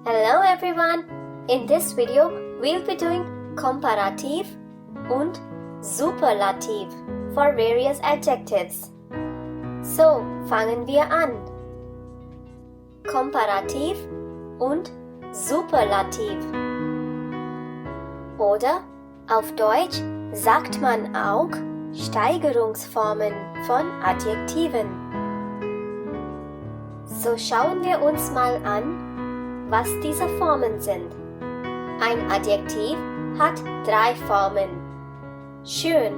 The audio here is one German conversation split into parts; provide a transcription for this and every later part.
Hello everyone! In this video, we'll be doing Komparativ und Superlativ for various adjectives. So, fangen wir an. Komparativ und Superlativ. Oder auf Deutsch sagt man auch Steigerungsformen von Adjektiven. So schauen wir uns mal an, was diese Formen sind. Ein Adjektiv hat 3 Formen. Schön.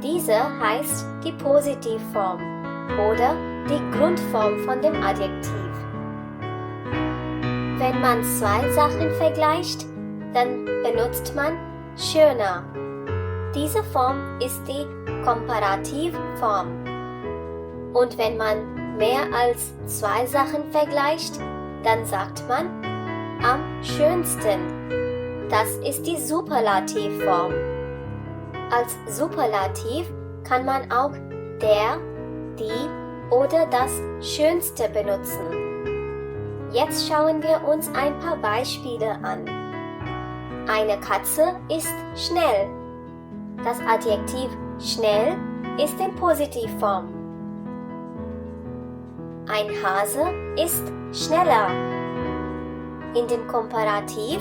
Diese heißt die Positivform oder die Grundform von dem Adjektiv. Wenn man 2 Sachen vergleicht, dann benutzt man schöner. Diese Form ist die Komparativform. Und wenn man mehr als 2 Sachen vergleicht, dann sagt man am schönsten. Das ist die Superlativform. Als Superlativ kann man auch der, die oder das Schönste benutzen. Jetzt schauen wir uns ein paar Beispiele an. Eine Katze ist schnell. Das Adjektiv schnell ist in Positivform. Ein Hase ist schneller. In dem Komparativ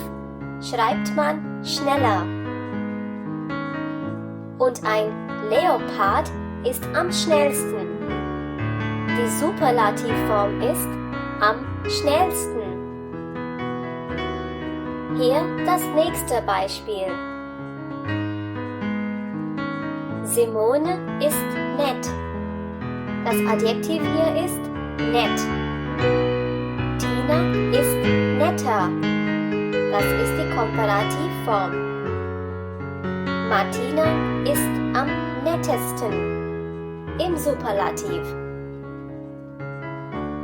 schreibt man schneller. Und ein Leopard ist am schnellsten. Die Superlativform ist am schnellsten. Hier das nächste Beispiel. Simone ist nett. Das Adjektiv hier ist nett. Tina ist netter. Das ist die Komparativform. Martina ist am nettesten. Im Superlativ.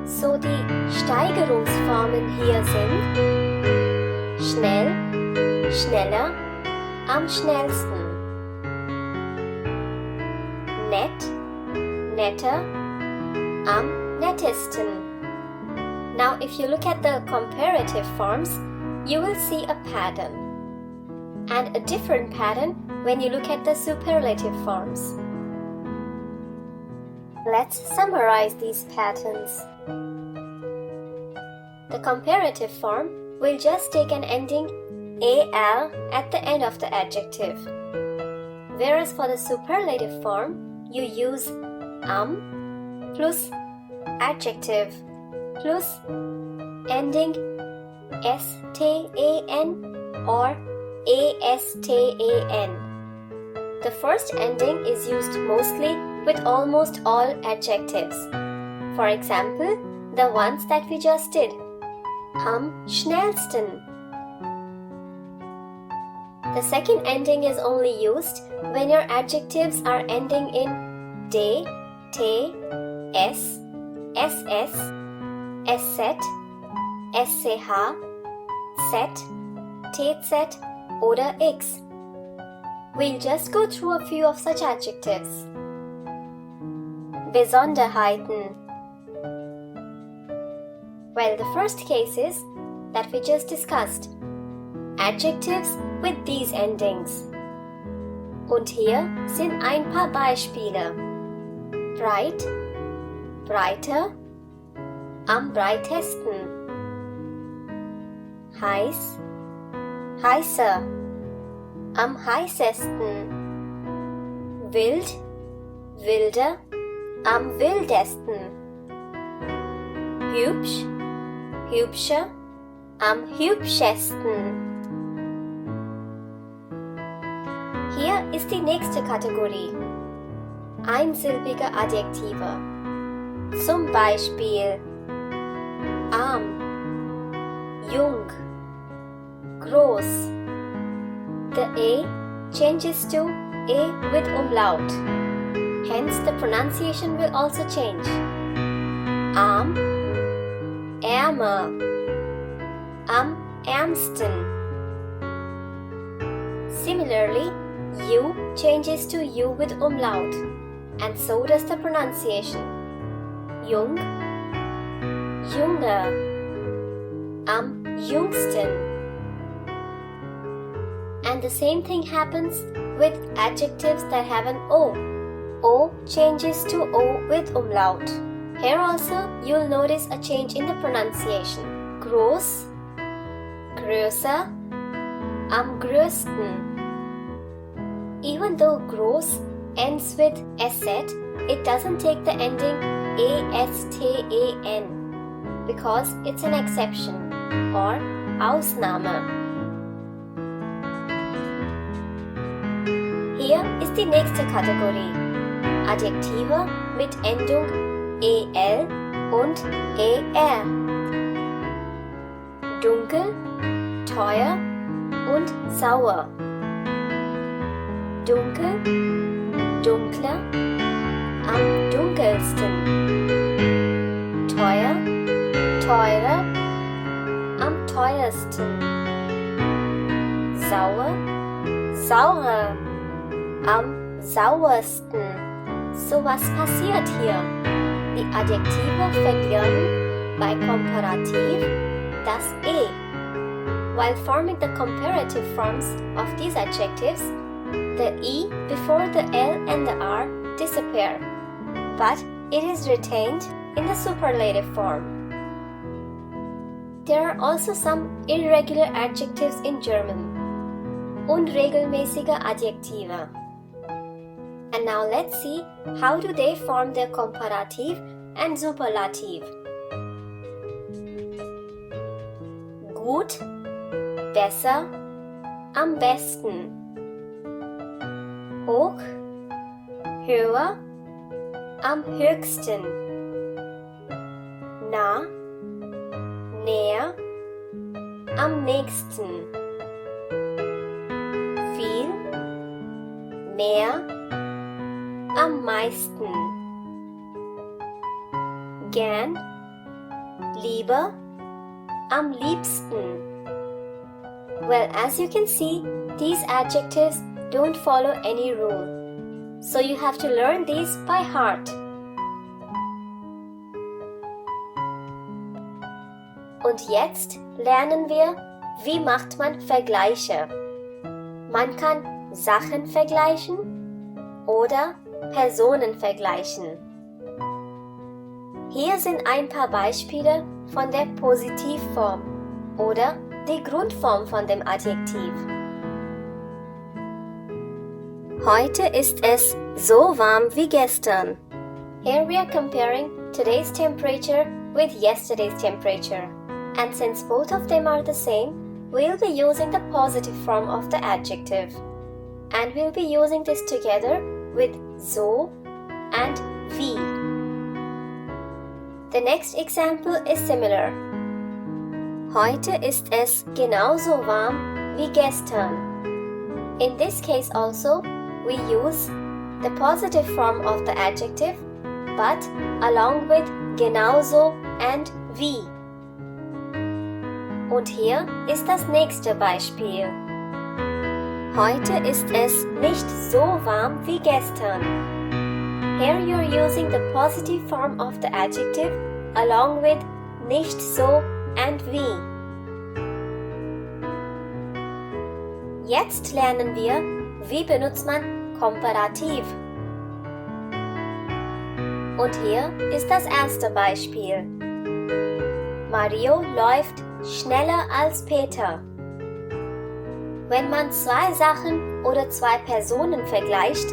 So die Steigerungsformen hier sind schnell, schneller, am schnellsten. Nett, netter, am nettesten. Now if you look at the comparative forms, you will see a pattern. And a different pattern when you look at the superlative forms. Let's summarize these patterns. The comparative form will just take an ending al at the end of the adjective. Whereas for the superlative form, you use plus adjective plus ending stan or astan. The first ending is used mostly with almost all adjectives. For example, the ones that we just did. Am schnellsten. The second ending is only used when your adjectives are ending in d, t, s, ss, sz, sch, z, tz oder x. We'll just go through a few of such adjectives. Besonderheiten. Well, the first case is that we just discussed. Adjectives with these endings. Und hier sind ein paar Beispiele. Bright, breiter, am breitesten. Heiß, heißer, am heißesten. Wild, wilder, am wildesten. Hübsch, hübscher, am hübschesten. Hier ist die nächste Kategorie. Einsilbige Adjektive. Zum Beispiel arm, jung, groß. The A changes to A with umlaut. Hence the pronunciation will also change. Arm, ärmer, am ärmsten. Similarly, U changes to U with umlaut, and so does the pronunciation. Jung, junger, am jüngsten. And the same thing happens with adjectives that have an O. O changes to O with umlaut. Here also you'll notice a change in the pronunciation. Groß, größer, am größten. Even though groß ends with SZ, it doesn't take the ending ASTAN because it's an exception or Ausnahme. Hier ist die nächste Kategorie. Adjektive mit Endung EL und ER. Dunkel, teuer und sauer. Dunkel, dunkler, am dunkelsten. Teuer, teurer, am teuersten. Sauer, saurer, am sauersten. So, was passiert hier? Die Adjektive verlieren bei Komparativ das E. While forming the comparative forms of these adjectives, the E before the L and the R disappear, but it is retained in the superlative form. There are also some irregular adjectives in German. Unregelmäßige Adjektive. And now let's see how do they form their comparative and superlative. Gut, besser, am besten. Hoch, höher, am höchsten. Nah, näher, am nächsten. Viel, mehr, am meisten. Gern, lieber, am liebsten. Well, as you can see, these adjectives don't follow any rule. So you have to learn these by heart. Und jetzt lernen wir, wie macht man Vergleiche. Man kann Sachen vergleichen oder Personen vergleichen. Hier sind ein paar Beispiele von der Positivform oder die Grundform von dem Adjektiv. Heute ist es so warm wie gestern. Here we are comparing today's temperature with yesterday's temperature. And since both of them are the same, we'll be using the positive form of the adjective. And we'll be using this together with so and wie. The next example is similar. Heute ist es genauso warm wie gestern. In this case also, we use the positive form of the adjective, but along with genauso and wie. Und hier ist das nächste Beispiel. Heute ist es nicht so warm wie gestern. Here you're using the positive form of the adjective along with nicht so and wie. Jetzt lernen wir, wie benutzt man Komparativ. Und hier ist das erste Beispiel. Mario läuft schneller als Peter. Wenn man zwei Sachen oder zwei Personen vergleicht,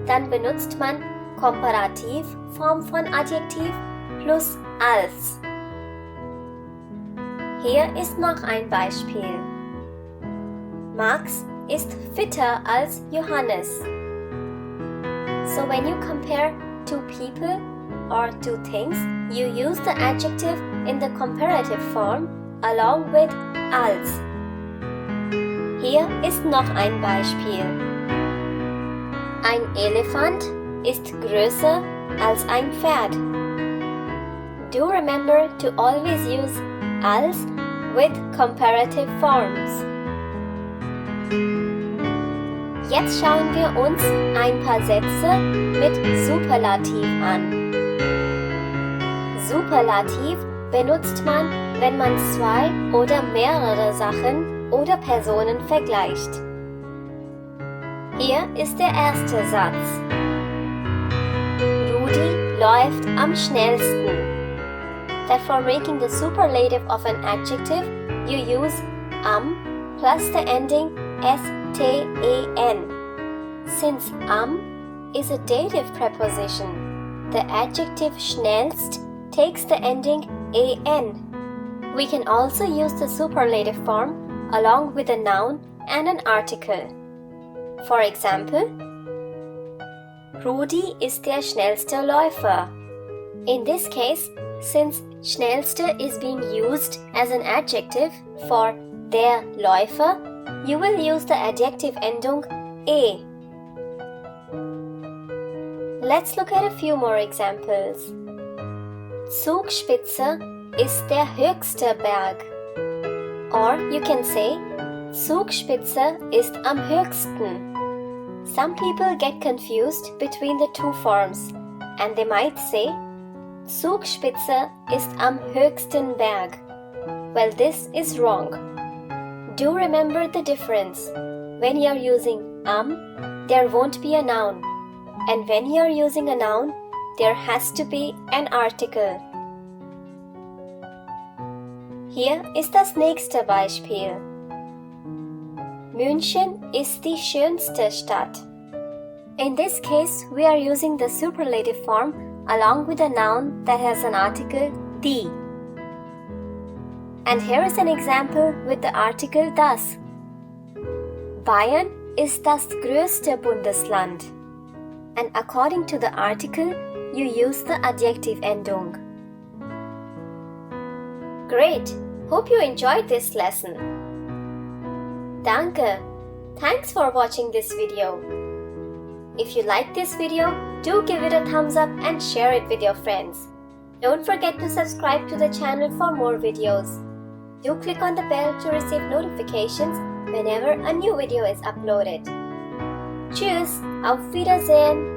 dann benutzt man Komparativform von Adjektiv plus als. Hier ist noch ein Beispiel. Max ist fitter als Johannes. So when you compare two people or two things, you use the adjective in the comparative form along with als. Hier ist noch ein Beispiel. Ein Elefant ist größer als ein Pferd. Do remember to always use als with comparative forms. Jetzt schauen wir uns ein paar Sätze mit Superlativ an. Superlativ benutzt man, wenn man zwei oder mehrere Sachen oder Personen vergleicht. Hier ist der erste Satz. Rudi läuft am schnellsten. That for making the superlative of an adjective, you use am plus the ending sten. Since am is a dative preposition, the adjective schnellst takes the ending an. We can also use the superlative form along with a noun and an article. For example, Rudi ist der schnellste Läufer. In this case, since schnellste is being used as an adjective for der Läufer, you will use the adjective endung e. Let's look at a few more examples. Zugspitze ist der höchste Berg. Or you can say, Zugspitze ist am höchsten. Some people get confused between the two forms and they might say, Zugspitze ist am höchsten Berg. Well, this is wrong. Do remember the difference. When you are using am, there won't be a noun. And when you are using a noun, there has to be an article. Hier ist das nächste Beispiel. München ist die schönste Stadt. In this case, we are using the superlative form along with a noun that has an article die. And here is an example with the article das. Bayern ist das größte Bundesland. And according to the article, you use the adjective endung. Great! Hope you enjoyed this lesson. Danke! Thanks for watching this video. If you like this video, do give it a thumbs up and share it with your friends. Don't forget to subscribe to the channel for more videos. Do click on the bell to receive notifications whenever a new video is uploaded. Tschüss, auf Wiedersehen!